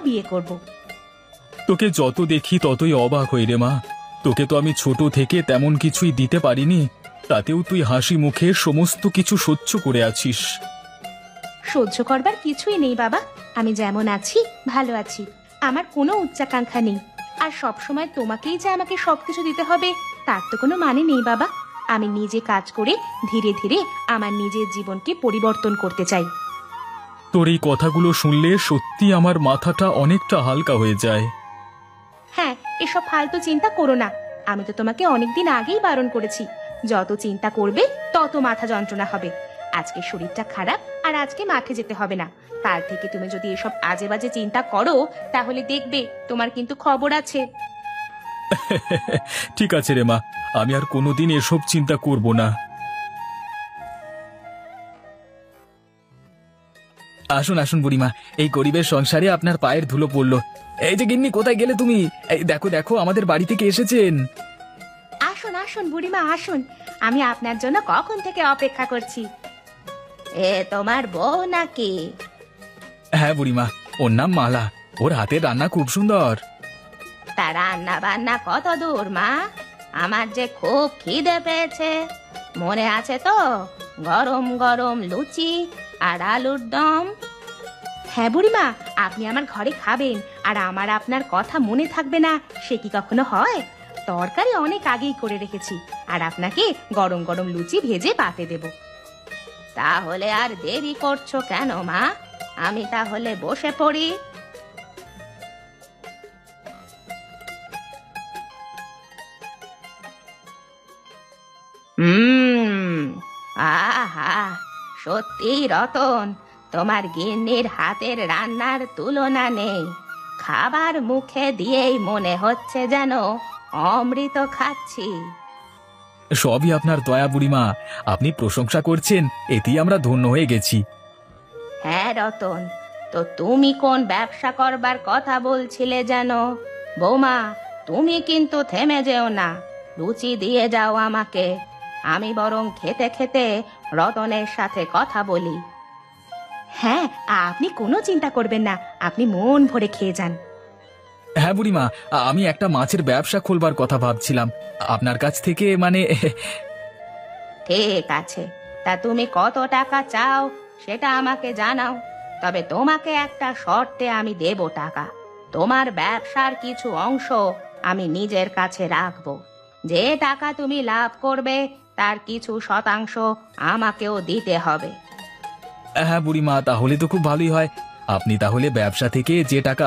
বিয়ে করব। তোকে যত দেখি ততই অবাক হই রে মা। তোকে তো আমি ছোট থেকে তেমন কিছুই দিতে পারিনি, তাতেও তুই হাসি মুখে সমস্ত কিছু সহ্য করে আছিস। সহ্য করবার কিছুই নেই বাবা, আমি যেমন আছি ভালো আছি, আমার কোনো উচ্চাকাঙ্ক্ষা নেই। আর সব সময় তোমাকেই যে আমাকে সবকিছু দিতে হবে তার তো কোনো মানে নেই বাবা। আমি নিজে কাজ করে ধীরে ধীরে আমার নিজের জীবনকে পরিবর্তন করতে চাই। তোর এই কথাগুলো শুনলে সত্যি আমার মাথাটা অনেকটা হালকা হয়ে যায়। হ্যাঁ, এসব ফালতু চিন্তা করো না। আমি তো তোমাকে অনেকদিন আগেই বারণ করেছি, যত চিন্তা করবে তত মাথা যন্ত্রণা হবে। আজকে শরীরটা খারাপ আর আজকে মাঠে যেতে হবে না। কাল থেকে তুমি যদি এসব আজে বাজে চিন্তা করো তাহলে দেখবে তোমার কিন্তু খবর আছে। ঠিক আছে রে মা, আমি আর কোনোদিন এসব চিন্তা করব না। আসুন আসুন বুড়িমা, এই গরিবের সংসারে আপনার পায়ের ধুলো পড়লো। এই যে গিন্নি, কোথায় গেলে তুমি? এই দেখো দেখো, আমাদের বাড়ি থেকে এসেছেন। আসুন আসুন বুড়িমা আসুন, আমি আপনার জন্য কখন থেকে অপেক্ষা করছি। এ তোমার বউ নাকি? হ্যাঁ বুড়িমা, ওর নাম মালা। ওর হাতের রান্না খুব সুন্দর। তা রান্না বান্না কত দূর মা? আমার যে খুব খিদে পেয়েছে। মনে আছে তো গরম গরম লুচি আর আলুর দম? হ্যাঁ বুড়িমা, আপনি আমার ঘরে খাবেন আর আমার আপনার কথা মনে থাকবে না সে কি কখনো হয়? তরকারি অনেক আগেই করে রেখেছি আর আপনাকে গরম গরম লুচি ভেজে পাতে দেব। তাহলে আর দেরি করছো কেন মা? আমি তাহলে বসে পড়ি। হুম, আহা, সত্যি রতন, তোমার গিন্নির হাতের রান্নার তুলনা নেই। খাবার মুখে দিয়েই মনে হচ্ছে যেন অমৃত খাচ্ছি। সবই আপনার দয়া বুড়িমা, আপনি প্রশংসা করছেন, এতেই আমরা ধন্য হয়ে গেছি। হ্যাঁ রতন, তো তুমি কোন ব্যবসা করবার কথা বলছিলে যেন? বৌমা, তুমি কিন্তু থেমে যেও না, লুচি দিয়ে যাও আমাকে। আমি বরং খেতে খেতে রতনের সাথে কথা বলি। হ্যাঁ, আপনি কোনো চিন্তা করবেন না, আপনি মন ভরে খেয়ে যান। হ্যাঁ বুড়িমা, আমি একটা মাছের ব্যবসা খোলবার কথা ভাবছিলাম, আপনার কাছ থেকে মানে ঠিক আছে, তা তুমি কত টাকা চাও সেটা আমাকে জানাও। তবে তোমাকে একটা শর্তে আমি দেব টাকা। তোমার ব্যবসার কিছু অংশ আমি নিজের কাছে রাখবো। যে টাকা তুমি লাভ করবে তার কিছু শতাংশ আমাকেও দিতে হবে। হ্যাঁ বুড়িমা, তাহলে তো খুব ভালোই হয়। আপনি তাহলে ব্যবসা থেকে যে টাকা